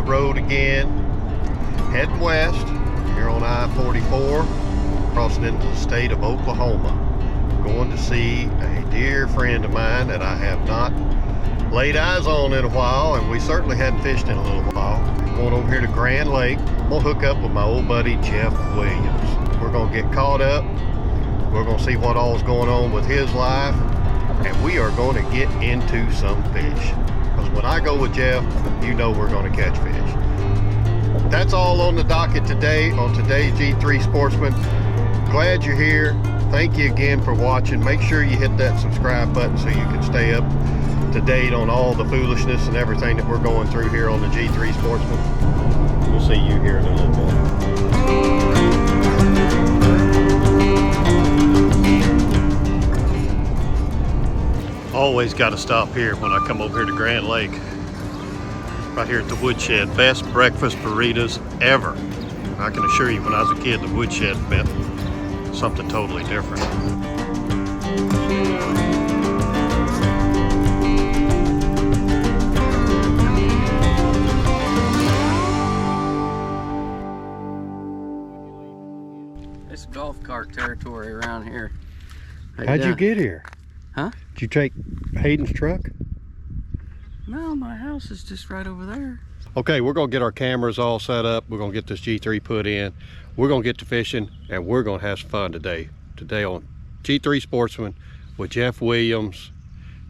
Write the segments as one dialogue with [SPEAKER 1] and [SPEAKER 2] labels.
[SPEAKER 1] road again, heading west here on I-44, crossing into the state of Oklahoma. Going to see a dear friend of mine that I have not laid eyes on in a while, and we certainly hadn't fished in a little while. Going over here to Grand Lake. I'm gonna hook up with my old buddy Jeff Williams. We're gonna get caught up. We're gonna see what all's going on with his life, and we are gonna get into some fish. Because when I go with Jeff, you know we're gonna catch fish. That's all on the docket today on today's G3 Sportsman. Glad you're here. Thank you again for watching. Make sure you hit that subscribe button so you can stay up to date on all the foolishness and everything that we're going through here on the G3 Sportsman. We'll see you here in a little bit. Always got to stop here when I come over here to Grand Lake. Right here at the Woodshed. Best breakfast burritos ever. I can assure you, when I was a kid, the Woodshed meant something totally different.
[SPEAKER 2] It's golf cart territory around here.
[SPEAKER 1] How'd you get here?
[SPEAKER 2] Huh?
[SPEAKER 1] Did you take Hayden's truck?
[SPEAKER 2] No, my house is just right over there.
[SPEAKER 1] Okay, we're gonna get our cameras all set up. We're gonna get this G3 put in. We're gonna get to fishing, and we're gonna have some fun today. Today on G3 Sportsman with Jeff Williams,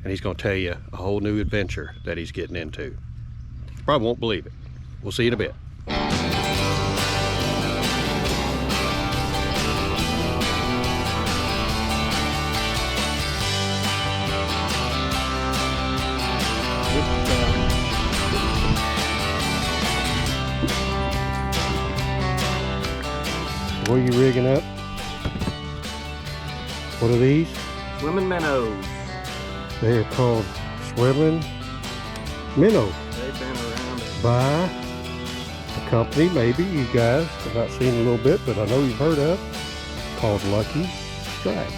[SPEAKER 1] and he's gonna tell you a whole new adventure that he's getting into. You probably won't believe it. We'll see you in a bit. What are you rigging up? What are these?
[SPEAKER 2] Swimming minnows.
[SPEAKER 1] They are called swimming minnows.
[SPEAKER 2] They've been around
[SPEAKER 1] By a company, maybe you guys have not seen a little bit, but I know you've heard of, called Lucky Strike.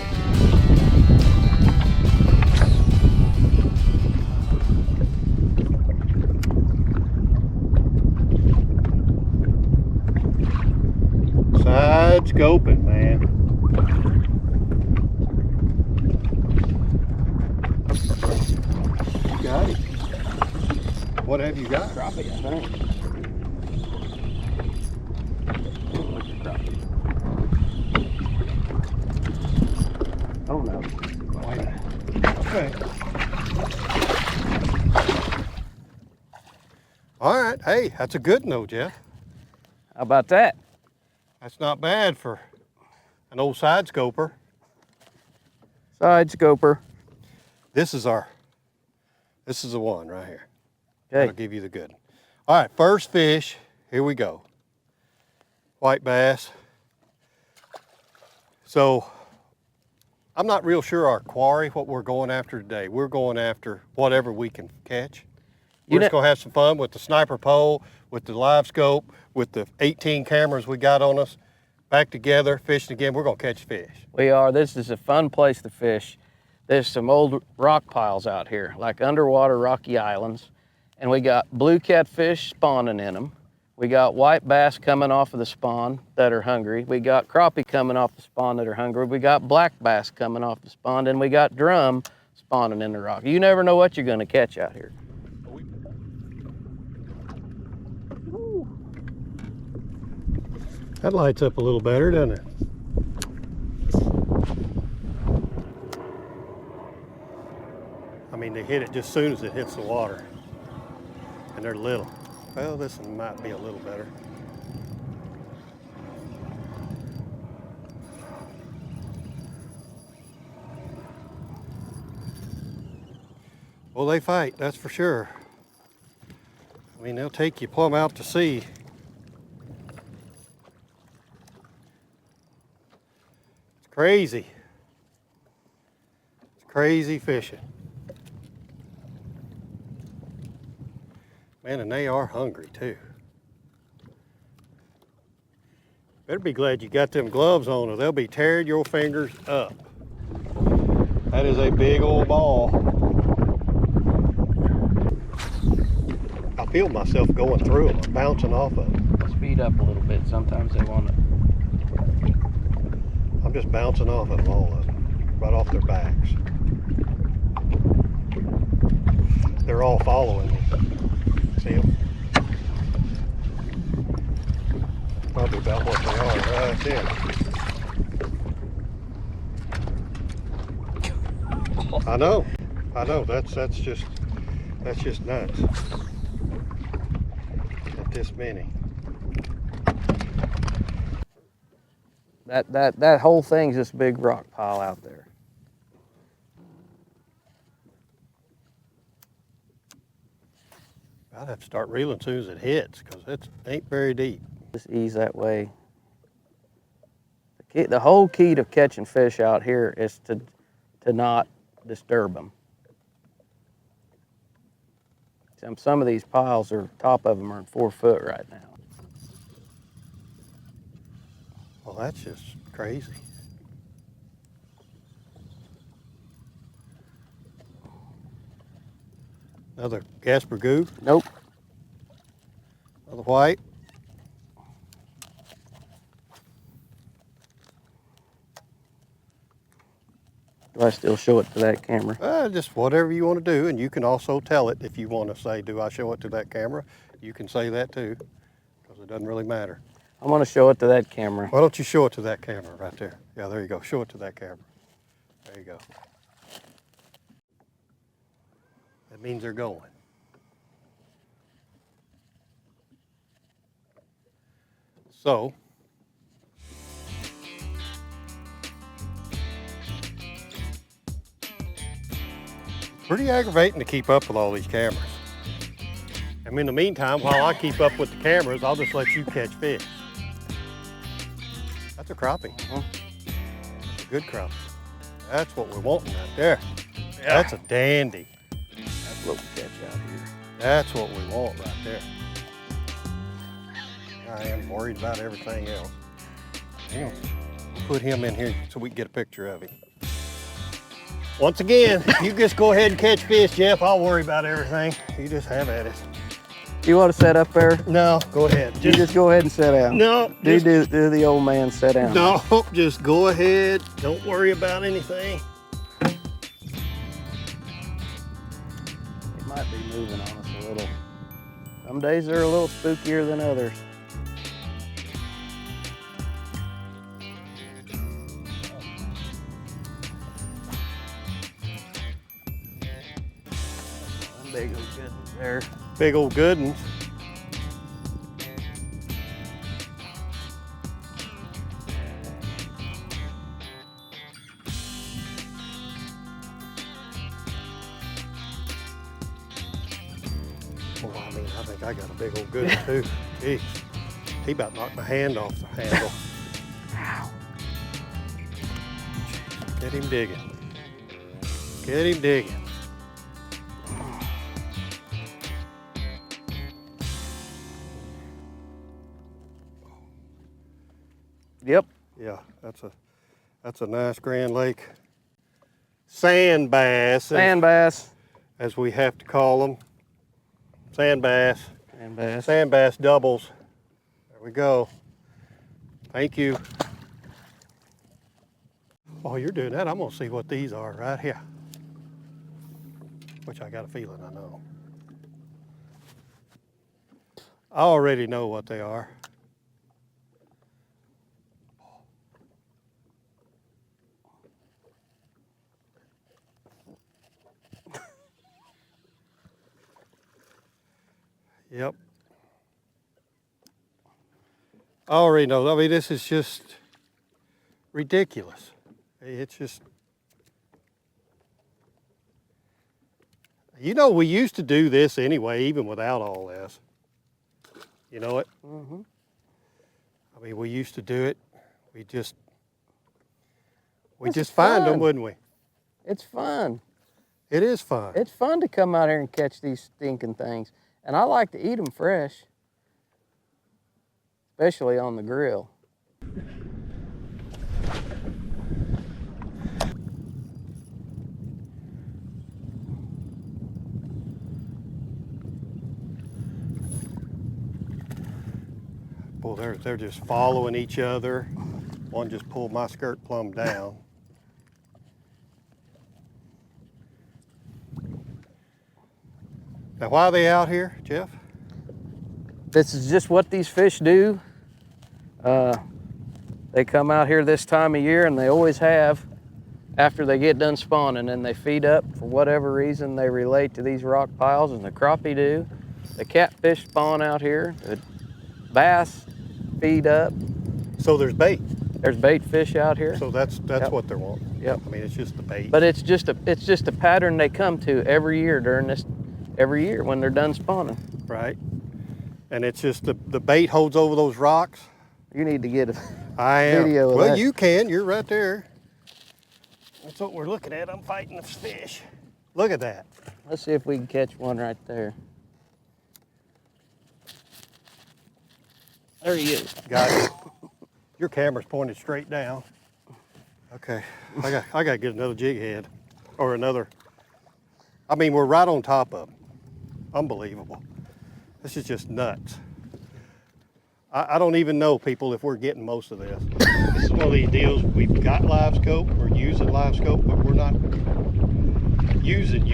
[SPEAKER 1] Side scoping, man. You got it. What have you got?
[SPEAKER 2] Crappie, I think. Oh no.
[SPEAKER 1] Okay. All right. Hey, that's a good note, Jeff.
[SPEAKER 2] How about that?
[SPEAKER 1] That's not bad for an old side scoper.
[SPEAKER 2] Side scoper.
[SPEAKER 1] This is the one right here.
[SPEAKER 2] Okay.
[SPEAKER 1] I'll give you the good one. All right, first fish, here we go. White bass. So, I'm not real sure our quarry, what we're going after today. We're going after whatever we can catch. We're just gonna have some fun with the sniper pole, with the live scope, with the 18 cameras we got on us, back together, fishing again. We're gonna catch fish.
[SPEAKER 2] We are. This is a fun place to fish. There's some old rock piles out here, like underwater rocky islands. And we got blue catfish spawning in them. We got white bass coming off of the spawn that are hungry. We got crappie coming off the spawn that are hungry. We got black bass coming off the spawn, and we got drum spawning in the rock. You never know what you're gonna catch out here.
[SPEAKER 1] That lights up a little better, doesn't it? I mean, they hit it just as soon as it hits the water. And they're little. Well, this one might be a little better. Well, they fight, that's for sure. I mean, they'll take you plumb out to sea. Crazy. It's crazy fishing. Man, and they are hungry too. Better be glad you got them gloves on or they'll be tearing your fingers up. That is a big old ball. About feel myself going through them, bouncing off of them.
[SPEAKER 2] Speed up a little bit. Sometimes they want to.
[SPEAKER 1] I'm just bouncing off of them, all of them, right off their backs. They're all following me. See them? Probably about what they are right there. I know. That's just nuts. At this many.
[SPEAKER 2] That whole thing's this big rock pile out there.
[SPEAKER 1] I'd have to start reeling as soon as it hits, because it ain't very deep.
[SPEAKER 2] Just ease that way. The whole key to catching fish out here is to not disturb them. Some of these piles top of them are 4 foot right now.
[SPEAKER 1] Well, that's just crazy. Another Gasper Goo?
[SPEAKER 2] Nope.
[SPEAKER 1] Another white?
[SPEAKER 2] Do I still show it to that camera?
[SPEAKER 1] Just whatever you want to do, and you can also tell it if you want to say, do I show it to that camera? You can say that too, because it doesn't really matter.
[SPEAKER 2] I'm going to show it to that camera.
[SPEAKER 1] Why don't you show it to that camera right there? Yeah, there you go. Show it to that camera. There you go. That means they're going. So, pretty aggravating to keep up with all these cameras. In the meantime, while I keep up with the cameras, I'll just let you catch fish. That's a crappie. That's a good crappie. That's what we're wanting right there. Yeah. That's a dandy.
[SPEAKER 2] That's what we catch out here.
[SPEAKER 1] That's what we want right there. I am worried about everything else. We'll put him in here so we can get a picture of him. Once again, you just go ahead and catch fish, Jeff. I'll worry about everything. You just have at it.
[SPEAKER 2] You want to set up there?
[SPEAKER 1] No, go ahead.
[SPEAKER 2] You just go ahead and sit down.
[SPEAKER 1] No.
[SPEAKER 2] Do the old man sit down.
[SPEAKER 1] No, just go ahead. Don't worry about anything.
[SPEAKER 2] It might be moving on us a little. Some days they're a little spookier than others. Big old good ones there.
[SPEAKER 1] Big old good ones. Well, I think I got a big old good one too. Jeez, he about knocked my hand off the handle.
[SPEAKER 2] Ow.
[SPEAKER 1] Get him digging. Get him digging.
[SPEAKER 2] Yep.
[SPEAKER 1] Yeah, that's a nice Grand Lake sand bass.
[SPEAKER 2] Sand bass.
[SPEAKER 1] As we have to call them. Sand bass.
[SPEAKER 2] Sand bass.
[SPEAKER 1] Sand bass doubles. There we go. Thank you. While you're doing that, I'm gonna see what these are right here. Which I got a feeling I know. I already know what they are. Yep. I already know. I mean, this is just ridiculous. It's just, we used to do this anyway, even without all this. You know it?
[SPEAKER 2] Mm-hmm.
[SPEAKER 1] I mean, we used to do it. We just find them, wouldn't we?
[SPEAKER 2] It's fun.
[SPEAKER 1] It is fun.
[SPEAKER 2] It's fun to come out here and catch these stinking things. And I like to eat them fresh, especially on the grill.
[SPEAKER 1] people, they're just following each other. One just pulled my skirt plumb down. Now, why are they out here, Jeff?
[SPEAKER 2] This is just what these fish do. They come out here this time of year, and they always have after they get done spawning, and they feed up for whatever reason. They relate to these rock piles, and the crappie do. The catfish spawn out here. The bass feed up.
[SPEAKER 1] So there's bait.
[SPEAKER 2] There's bait fish out here.
[SPEAKER 1] So that's
[SPEAKER 2] Yep.
[SPEAKER 1] what they're wanting.
[SPEAKER 2] Yep.
[SPEAKER 1] I mean, it's just the bait.
[SPEAKER 2] But it's just a pattern they come to every year every year when they're done spawning.
[SPEAKER 1] Right. And it's just the bait holds over those rocks.
[SPEAKER 2] You need to get a
[SPEAKER 1] I am.
[SPEAKER 2] video of
[SPEAKER 1] Well,
[SPEAKER 2] that.
[SPEAKER 1] you can. You're right there. That's what we're looking at. I'm fighting this fish. Look at that.
[SPEAKER 2] Let's see if we can catch one right there. There he is.
[SPEAKER 1] Got it. Your camera's pointed straight down. Okay. I got to get another jig head or another. I mean, we're right on top of them. Unbelievable. This is just nuts. I don't even know, people, if we're getting most of this. This is one of these deals, we've got live scope, we're using live scope, but we're not using.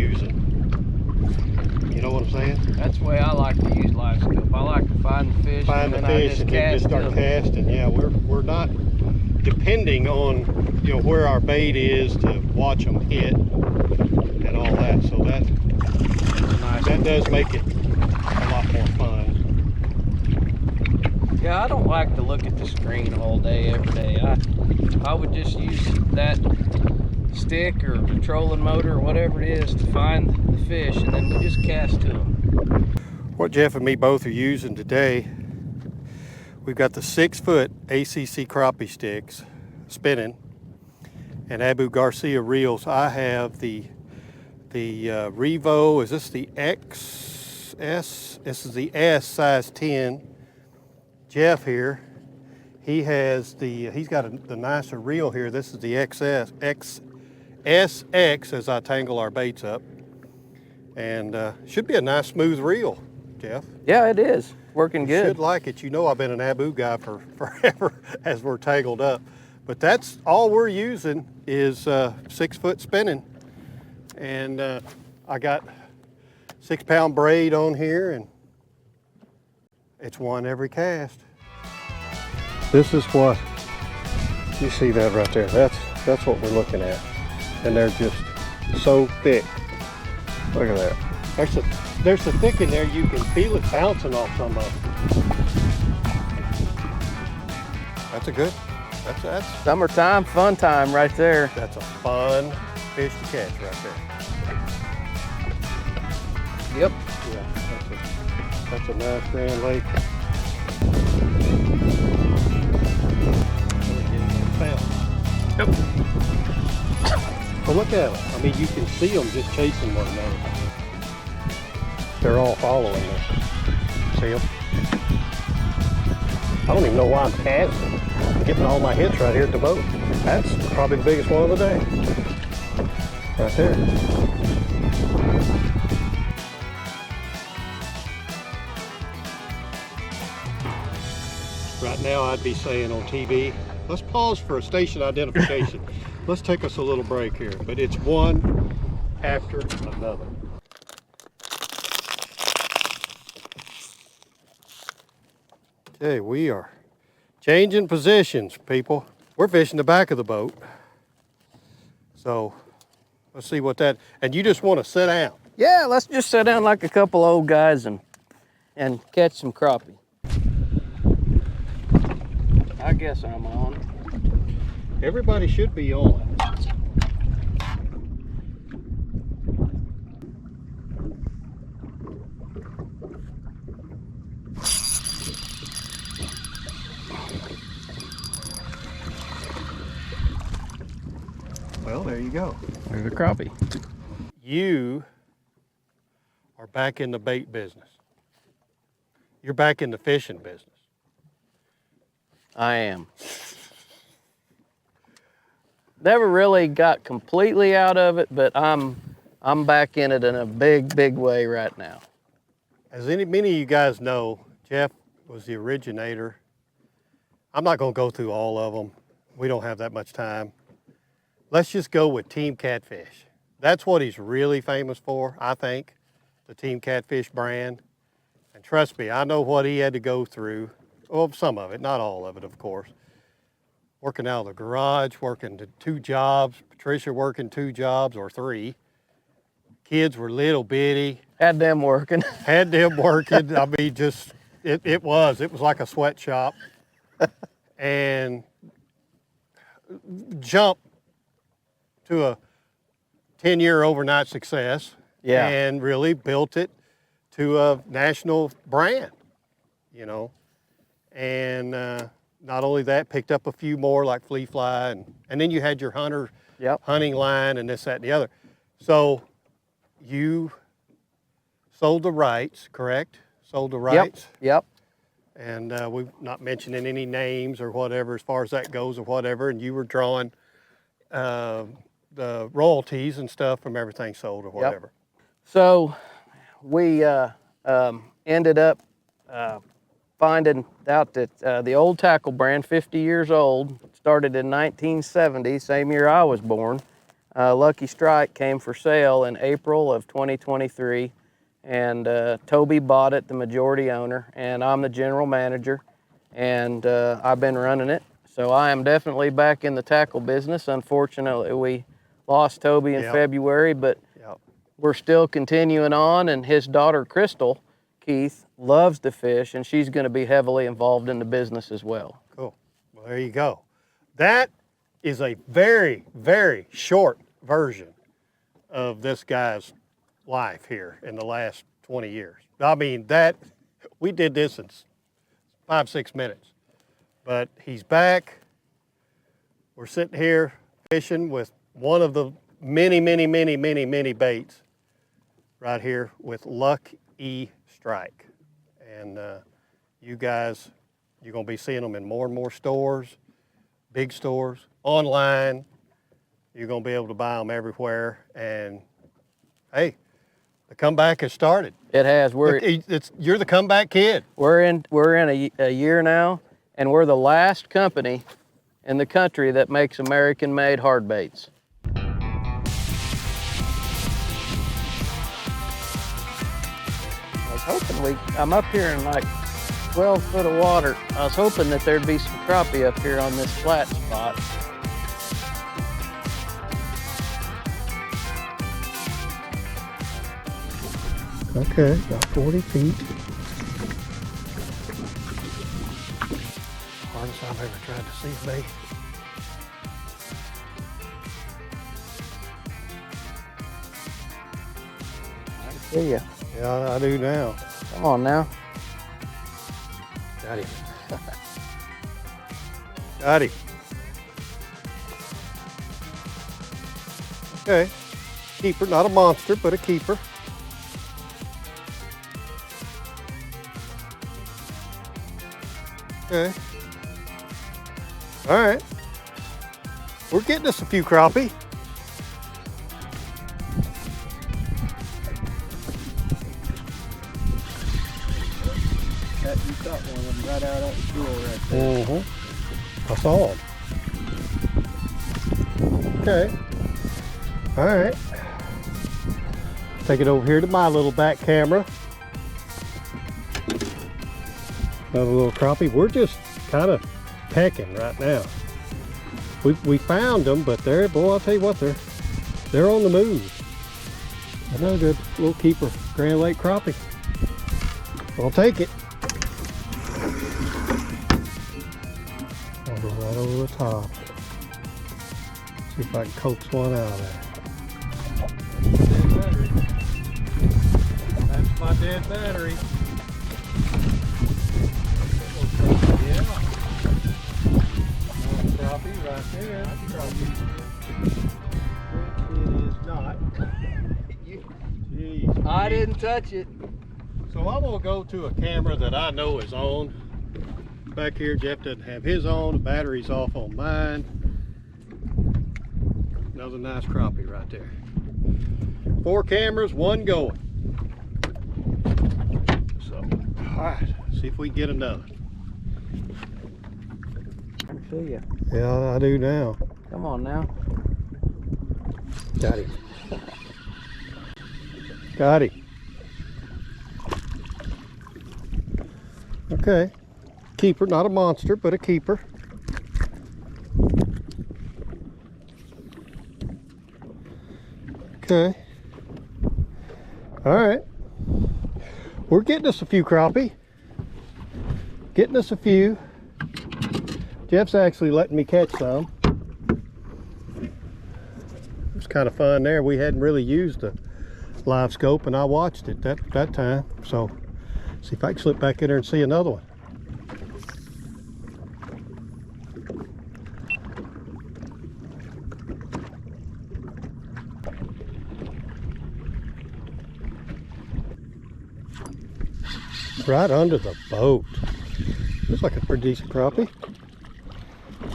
[SPEAKER 1] You know what I'm saying?
[SPEAKER 2] That's the way I like to use live scope. I like to find the fish,
[SPEAKER 1] Find the fish and then just start casting. Yeah, we're not depending on, you know, where our bait is to watch them hit and all that. So that does make it a lot more fun.
[SPEAKER 2] Yeah, I don't like to look at the screen all day, every day. I would just use that stick or trolling motor or whatever it is to find the fish, and then we just cast to them.
[SPEAKER 1] What Jeff and me both are using today, we've got the 6-foot ACC crappie sticks spinning and Abu Garcia reels. I have the Revo. Is this the XS? This is the S size 10. Jeff here, he's got the nicer reel here. This is the SX as I tangle our baits up. And should be a nice smooth reel, Jeff.
[SPEAKER 2] Yeah, it is. Working good.
[SPEAKER 1] Should like it. You know I've been an Abu guy for forever as we're tangled up. But that's all we're using is 6-foot spinning. And I got 6-pound braid on here, and it's one every cast. This is what, you see that right there. That's what we're looking at. And they're just so thick. Look at that. There's so thick in there you can feel it bouncing off some of them. That's a good, that's
[SPEAKER 2] Summertime, fun time right there.
[SPEAKER 1] That's a fun fish to catch right there.
[SPEAKER 2] Yep.
[SPEAKER 1] Yeah, that's a nice Grand Lake. Yep. Well, look at them. I mean, you can see them just chasing one another. They're all following them. See them? I don't even know why I'm casting. I'm getting all my hits right here at the boat. That's probably the biggest one of the day. Right there. Right now, I'd be saying on TV, let's pause for a station identification. Let's take us a little break here, but it's one after another. Okay, we are changing positions, people. We're fishing the back of the boat. So let's see what that, and you just want to sit down.
[SPEAKER 2] Yeah, let's just sit down like a couple old guys and catch some crappie. I guess I'm on.
[SPEAKER 1] Everybody should be on. Well, there you go.
[SPEAKER 2] There's a crappie.
[SPEAKER 1] You are back in the bait business. You're back in the fishing business.
[SPEAKER 2] I am. Never really got completely out of it, but I'm back in it in a big way right now.
[SPEAKER 1] As many of you guys know, Jeff was the originator I'm not going to go through all of them. We don't have that much time. Let's just go with Team Catfish. That's what he's really famous for, I think, the Team Catfish brand. And trust me, I know what he had to go through. Well, some of it, not all of it, of course. Working out of the garage, working 2 jobs. Patricia working 2 jobs or 3. Kids were little bitty.
[SPEAKER 2] Had them working.
[SPEAKER 1] Had them working. I mean, just, it was like a sweatshop. And jump to a 10-year overnight success.
[SPEAKER 2] Yeah.
[SPEAKER 1] And really built it to a national brand, you know. And not only that, picked up a few more like Flea Fly, and then you had your hunting line and this, that, and the other. So you sold the rights, correct? Sold the rights?
[SPEAKER 2] Yep.
[SPEAKER 1] And we're not mentioning any names or whatever as far as that goes or whatever, and you were drawing the royalties and stuff from everything sold or whatever.
[SPEAKER 2] Yep. So we ended up finding out that the old tackle brand, 50 years old, started in 1970, same year I was born. Lucky Strike came for sale in April of 2023, and Toby bought it, the majority owner, and I'm the general manager, and I've been running it. So I am definitely back in the tackle business. Unfortunately, we lost Toby in February, but we're still continuing on, and his daughter, Crystal Keith, loves to fish, and she's going to be heavily involved in the business as well.
[SPEAKER 1] Cool. Well, there you go. That is a very, very short version of this guy's life here in the last 20 years. I mean, we did this in 5-6 minutes, but he's back. We're sitting here fishing with one of the many, many, many, many, many baits right here with Lucky Strike. And you guys, you're going to be seeing them in more and more stores, big stores, online. You're going to be able to buy them everywhere. And hey, the comeback has started.
[SPEAKER 2] It has.
[SPEAKER 1] You're the comeback kid.
[SPEAKER 2] We're in a year now, and we're the last company in the country that makes American-made hard baits. I was hoping I'm up here in like 12 foot of water. I was hoping that there'd be some crappie up here on this flat spot.
[SPEAKER 1] Okay, about 40 feet. Hardest I've ever tried to see a bait.
[SPEAKER 2] I can see you.
[SPEAKER 1] Yeah, I do now.
[SPEAKER 2] Come on now.
[SPEAKER 1] Got him. Got him. Okay, keeper, not a monster, but a keeper. Okay. All right. We're getting us a few crappie.
[SPEAKER 2] You caught one of them right out of the pool right there.
[SPEAKER 1] Mm-hmm. I saw them. Okay. All right. Take it over here to my little back camera. Another little crappie. We're just kind of pecking right now. We found them, but boy, I'll tell you what, they're on the move. Another good little keeper, Grand Lake crappie. I'll take it. I'll go right over the top. See if I can coax one out of there. Dead battery. That's my dead battery. Yeah. Crappie right there. It is not. Jeez.
[SPEAKER 2] I didn't touch it.
[SPEAKER 1] So I'm gonna go to a camera that I know is on. Back here, Jeff doesn't have his on. The battery's off on mine. Another nice crappie right there. 4 cameras, 1 going. So, all right, see if we can get another.
[SPEAKER 2] to you.
[SPEAKER 1] Yeah, I do now.
[SPEAKER 2] Come on now.
[SPEAKER 1] Got him. Got him. Okay. Keeper, not a monster, but a keeper. Okay. All right. We're getting us a few crappie. Getting us a few. Jeff's actually letting me catch some. It was kind of fun there. We hadn't really used the live scope, and I watched it that time. So, see if I can slip back in there and see another one. Right under the boat. Looks like a pretty decent crappie.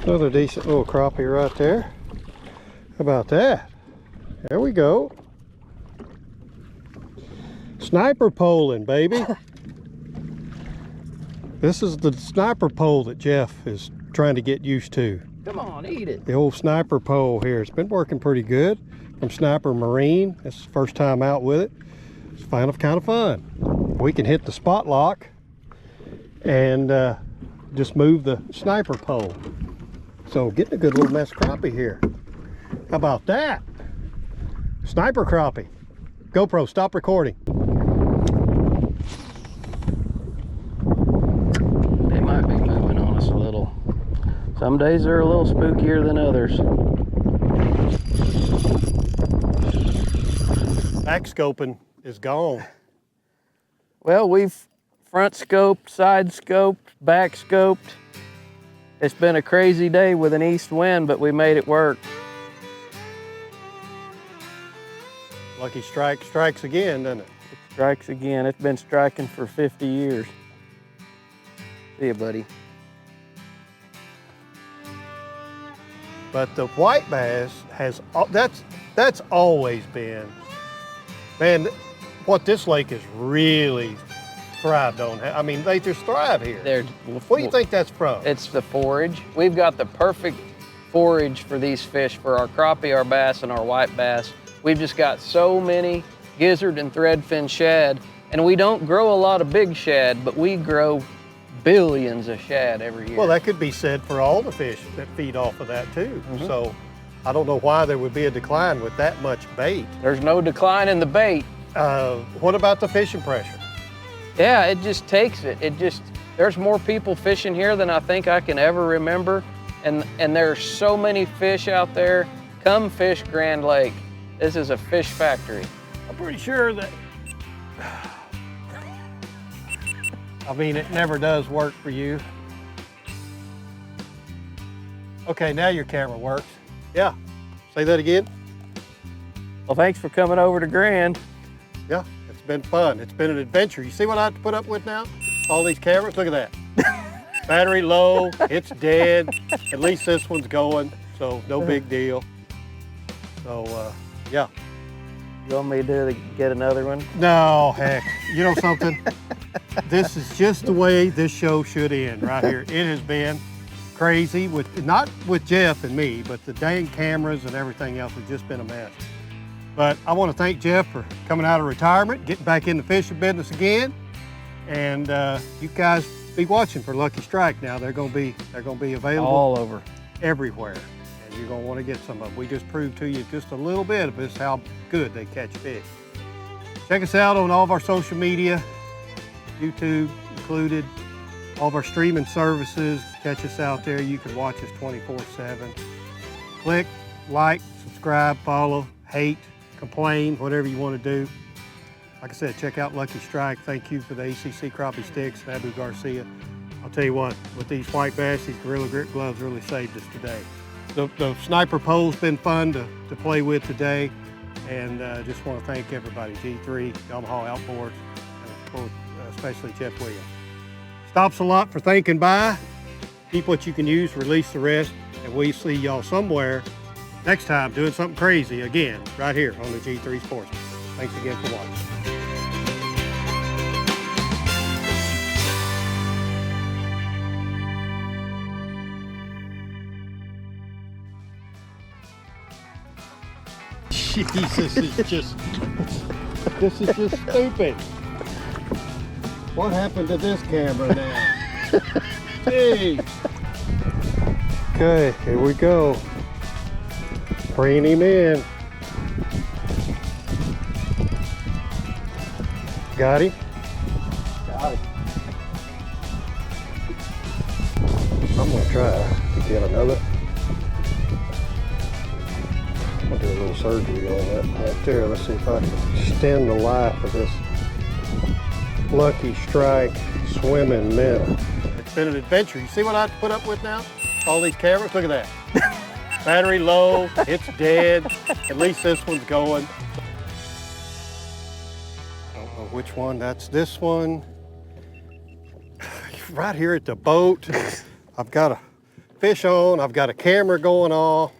[SPEAKER 1] Another decent little crappie right there. How about that? There we go. Sniper poling, baby. This is the sniper pole that Jeff is trying to get used to.
[SPEAKER 2] Come on, eat it.
[SPEAKER 1] The old sniper pole here. It's been working pretty good from Sniper Marine. This is the first time out with it. It's kind of fun. We can hit the spot lock and just move the sniper pole. So getting a good little mess crappie here. How about that? Sniper crappie. GoPro, stop recording.
[SPEAKER 2] They might be moving on us a little. Some days are a little spookier than others.
[SPEAKER 1] Back scoping is gone.
[SPEAKER 2] Well, we've front scoped, side scoped, back scoped. It's been a crazy day with an east wind, but we made it work.
[SPEAKER 1] Lucky Strike strikes again, doesn't it?
[SPEAKER 2] It strikes again. It's been striking for 50 years. See ya, buddy.
[SPEAKER 1] But the white bass has, that's always been, man, what this lake has really thrived on. I mean, they just thrive here. What do you think that's from?
[SPEAKER 2] It's the forage. We've got the perfect forage for these fish, for our crappie, our bass, and our white bass. We've just got so many gizzard and threadfin shad, and we don't grow a lot of big shad, but we grow billions of shad every year.
[SPEAKER 1] Well, that could be said for all the fish that feed off of that too. So I don't know why there would be a decline with that much bait.
[SPEAKER 2] There's no decline in the bait.
[SPEAKER 1] What about the fishing pressure?
[SPEAKER 2] Yeah, it just takes it. There's more people fishing here than I think I can ever remember. And there's so many fish out there. Come fish Grand Lake. This is a fish factory.
[SPEAKER 1] I'm pretty sure that, I mean, it never does work for you. Okay, now your camera works. Yeah, say that again.
[SPEAKER 2] Well, thanks for coming over to Grand.
[SPEAKER 1] Yeah, it's been fun. It's been an adventure. You see what I have to put up with now? All these cameras, look at that. Battery low, it's dead. At least this one's going, so no big deal. So, yeah.
[SPEAKER 2] You want me to get another one?
[SPEAKER 1] No, heck, you know something? This is just the way this show should end right here. It has been crazy, not with Jeff and me, but the dang cameras and everything else has just been a mess. But I want to thank Jeff for coming out of retirement, getting back in the fishing business again. And you guys be watching for Lucky Strike now. They're gonna be available
[SPEAKER 2] all over,
[SPEAKER 1] everywhere. And you're gonna want to get some of them. We just proved to you just a little bit of just how good they catch fish. Check us out on all of our social media, YouTube included, all of our streaming services. Catch us out there. You can watch us 24/7. Click, like, subscribe, follow, hate, complain, whatever you want to do. Like I said, check out Lucky Strike. Thank you for the ACC crappie sticks, Abu Garcia. I'll tell you what, with these white bass, these Gorilla Grip gloves really saved us today. The sniper pole's been fun to play with today. And just want to thank everybody, G3, Yamaha Outboards, and of course, especially Jeff Williams. Stops a lot for thinking by. Keep what you can use, release the rest, and we'll see y'all somewhere next time doing something crazy again, right here on the G3 Sportsman. Thanks again for watching. Jeez, this is just stupid. What happened to this camera now? Jeez. Okay, here we go. Bringing him in. Got him?
[SPEAKER 2] Got it.
[SPEAKER 1] I'm gonna try to get another. I'm gonna do a little surgery on that right there. Let's see if I can extend the life of this Lucky Strike swimming minnow. It's been an adventure. You see what I have to put up with now? All these cameras, look at that. Battery low, it's dead. At least this one's going. I don't know which one, that's this one. Right here at the boat. I've got a fish on, I've got a camera going off.